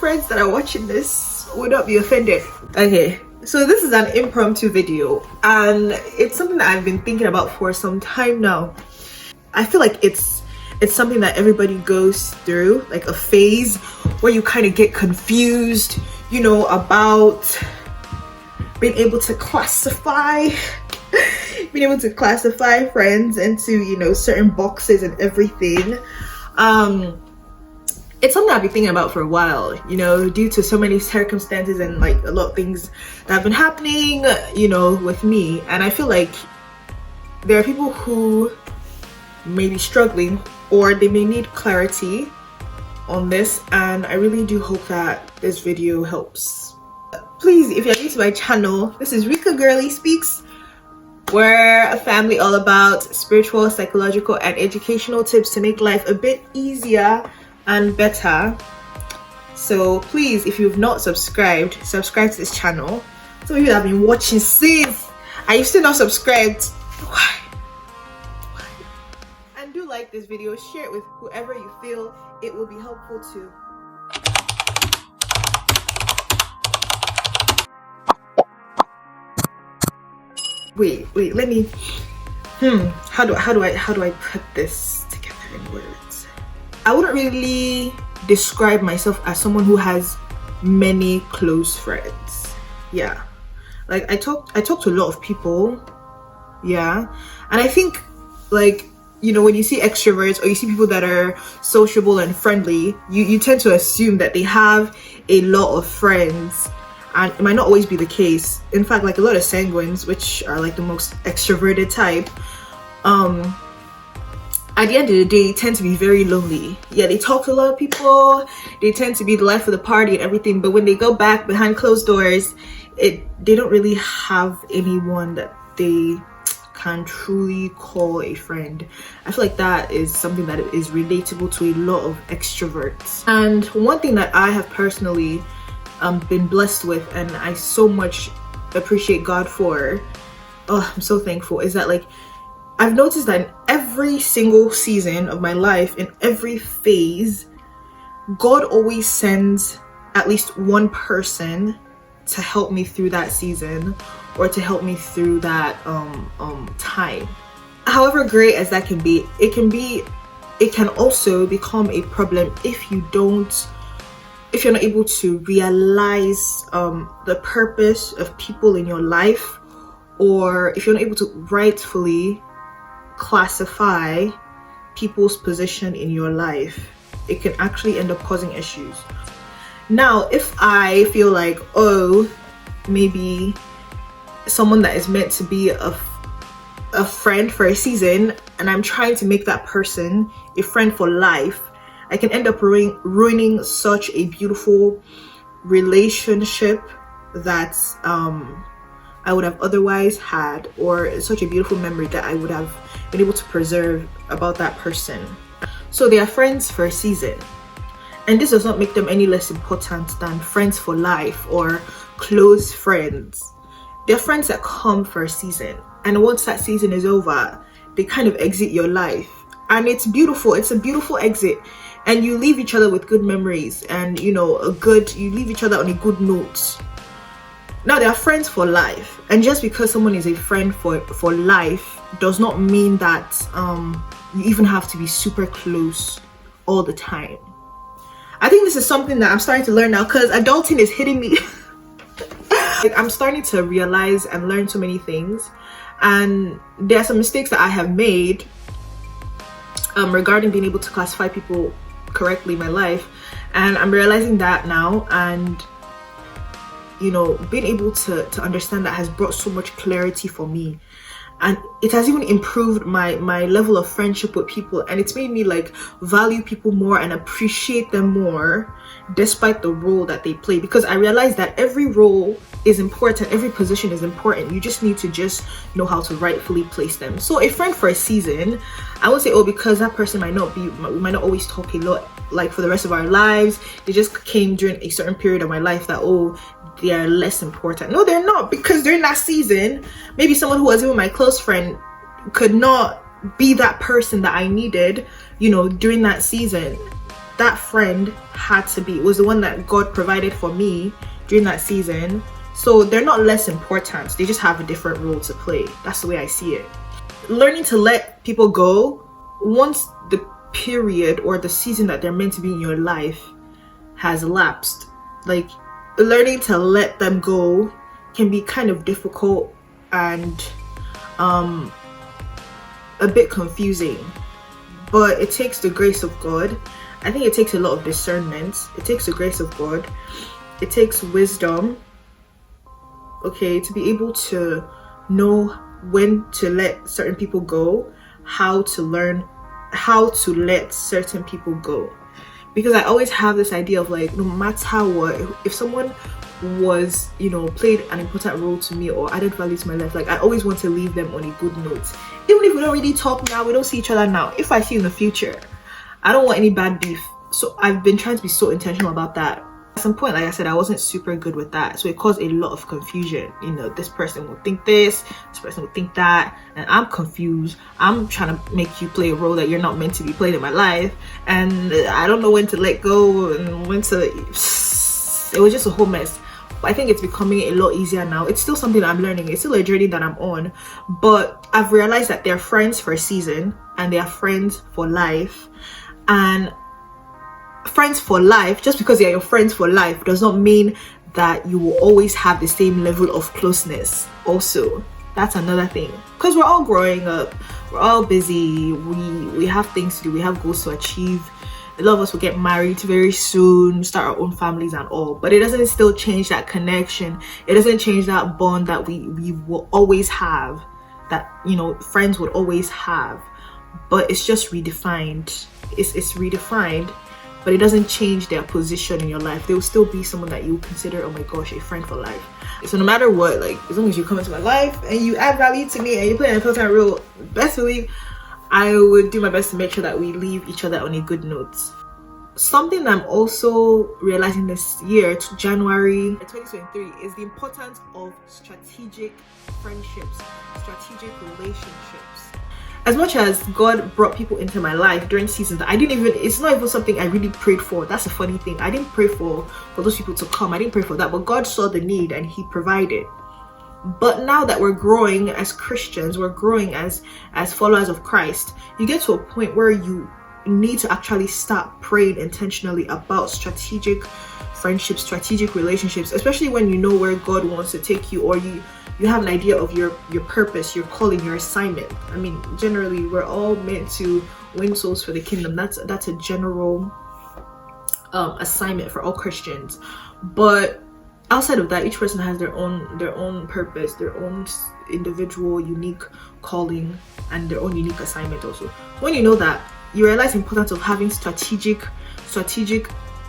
friends that are watching this would not be offended. Okay, so this is an impromptu video and it's something that I've been thinking about for some time now. I feel like it's something that everybody goes through, like a phase where you kind of get confused, you know, about being able to classify friends into, you know, certain boxes and everything. It's something I've been thinking about for a while, you know, due to so many circumstances and like a lot of things that have been happening, you know, with me. And I feel like there are people who may be struggling or they may need clarity on this, and I really do hope that this video helps. Please, if you're new to my channel, this is Rika Girly Speaks. We're a family all about spiritual, psychological, and educational tips to make life a bit easier and better. So please, if you've not subscribed, subscribe to this channel. Some of you have been watching since, are you still not subscribed? Why? And do like this video, share it with whoever you feel it will be helpful to. Wait, let me how do I put this together in words? I wouldn't really describe myself as someone who has many close friends. Yeah, like I talk to a lot of people. Yeah, and I think, like, you know, when you see extroverts or you see people that are sociable and friendly, you tend to assume that they have a lot of friends, and it might not always be the case. In fact, like a lot of sanguines, which are like the most extroverted type, at the end of the day, tend to be very lonely. Yeah, they talk to a lot of people, they tend to be the life of the party and everything, but when they go back behind closed doors, they don't really have anyone that they can truly call a friend. I feel like that is something that is relatable to a lot of extroverts. And one thing that I have personally been blessed with, and I so much appreciate God for, oh, I'm so thankful, is that like I've noticed that in every single season of my life, in every phase, God always sends at least one person to help me through that season or to help me through that time. However great as that can be, it can also become a problem if you're not able to realize the purpose of people in your life, or if you're not able to rightfully classify people's position in your life. It can actually end up causing issues. Now, if I feel like, oh, maybe someone that is meant to be a friend for a season, and I'm trying to make that person a friend for life, I can end up ruining such a beautiful relationship that I would have otherwise had, or such a beautiful memory that I would have been able to preserve about that person. So they are friends for a season, and this does not make them any less important than friends for life or close friends. They're friends that come for a season, and once that season is over, they kind of exit your life, and it's beautiful. It's a beautiful exit, and you leave each other with good memories, and you know, you leave each other on a good note. Now, they are friends for life, and just because someone is a friend for life does not mean that you even have to be super close all the time. I think this is something that I'm starting to learn now, because adulting is hitting me. Like, I'm starting to realize and learn so many things, and there are some mistakes that I have made regarding being able to classify people correctly in my life, and I'm realizing that now, and you know, being able to understand that has brought so much clarity for me, and it has even improved my level of friendship with people, and it's made me like value people more and appreciate them more despite the role that they play, because I realized that every role is important, every position is important. You just need to just know how to rightfully place them. So a friend for a season, I won't say, oh, because that person we might not always talk a lot like for the rest of our lives, they just came during a certain period of my life that, oh, they are less important. No, they're not, because during that season, maybe someone who was even my close friend could not be that person that I needed, you know, during that season. that friend was the one that God provided for me during that season. So they're not less important, they just have a different role to play. That's the way I see it. Learning to let people go once the period or the season that they're meant to be in your life has lapsed. Like, learning to let them go can be kind of difficult and a bit confusing, but it takes the grace of God. I think it takes a lot of discernment. It takes the grace of God. It takes wisdom, okay, to be able to know when to let certain people go, how to learn how to let certain people go. Because I always have this idea of like, no matter what, if someone was, you know, played an important role to me or added value to my life, like I always want to leave them on a good note. Even if we don't really talk now, we don't see each other now, if I see you in the future, I don't want any bad beef. So I've been trying to be so intentional about that. At some point, like I said, I wasn't super good with that, so it caused a lot of confusion. You know, this person will think this person will think that, and I'm confused. I'm trying to make you play a role that you're not meant to be playing in my life, and I don't know when to let go and when to. It was just a whole mess. But I think it's becoming a lot easier now. It's still something that I'm learning. It's still a journey that I'm on, but I've realized that they're friends for a season and they are friends for life. And friends for life, just because they're your friends for life, does not mean that you will always have the same level of closeness. Also, that's another thing, because we're all growing up, we're all busy, we have things to do, we have goals to achieve. A lot of us will get married very soon, start our own families and all, but it doesn't still change that connection. It doesn't change that bond that we will always have, that, you know, friends would always have. But it's just redefined. It's redefined, but it doesn't change their position in your life. They will still be someone that you consider, oh my gosh, a friend for life. So no matter what, like, as long as you come into my life and you add value to me and you play an important role, best believe I would do my best to make sure that we leave each other on a good note. Something I'm also realizing this year, to January 2023, is the importance of strategic friendships, strategic relationships. As much as God brought people into my life during seasons that it's not even something I really prayed for. That's a funny thing. I didn't pray for those people to come. I didn't pray for that, but God saw the need and he provided. But now that we're growing as Christians, we're growing as followers of Christ, you get to a point where you need to actually start praying intentionally about strategic friendships, strategic relationships, especially when you know where God wants to take you, or you have an idea of your purpose, your calling, your assignment. I mean, generally we're all meant to win souls for the kingdom. That's a general assignment for all Christians. But outside of that, each person has their own purpose, their own individual unique calling, and their own unique assignment also. When you know that, you realize the importance of having strategic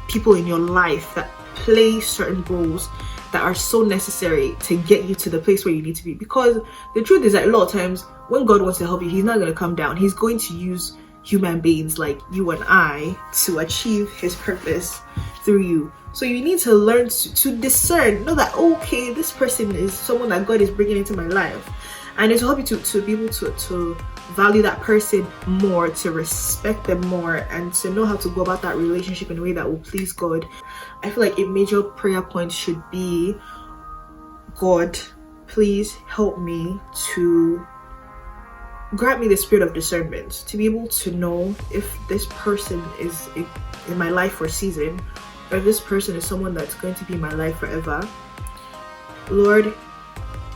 people in your life that play certain roles that are so necessary to get you to the place where you need to be. Because the truth is that a lot of times when God wants to help you, he's not going to come down. He's going to use human beings like you and I to achieve his purpose through you. So you need to learn to discern, know that, okay, this person is someone that God is bringing into my life, and it will help you to be able to value that person more, to respect them more, and to know how to go about that relationship in a way that will please God. I feel like a major prayer point should be, God, please help me to grant me the spirit of discernment to be able to know if this person is in my life for a season, or if this person is someone that's going to be in my life forever. Lord,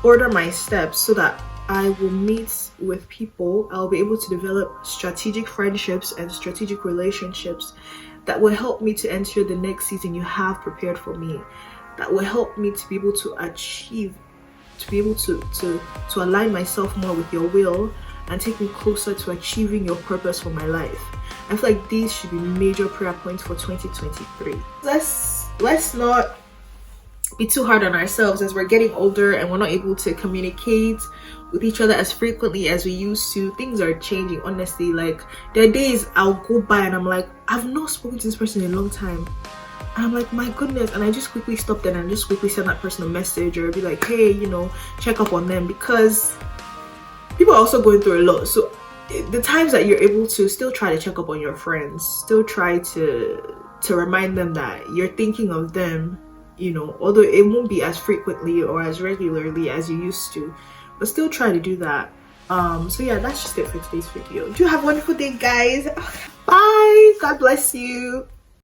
order my steps so that I will meet with people. I'll be able to develop strategic friendships and strategic relationships that will help me to enter the next season you have prepared for me, that will help me to be able to achieve, to be able to align myself more with your will and take me closer to achieving your purpose for my life. I feel like these should be major prayer points for 2023. Let's not be too hard on ourselves as we're getting older and we're not able to communicate with each other as frequently as we used to. Things are changing, honestly. Like, there are days I'll go by and I'm like, I've not spoken to this person in a long time, and I'm like, my goodness, and I just quickly stop them and just quickly send that person a message or be like, hey, check up on them, because people are also going through a lot. So the times that you're able to, still try to check up on your friends, still try to remind them that you're thinking of them, you know, although it won't be as frequently or as regularly as you used to, but still try to do that. So yeah, that's just it for today's video. Do have a wonderful day, guys. Bye. God bless you.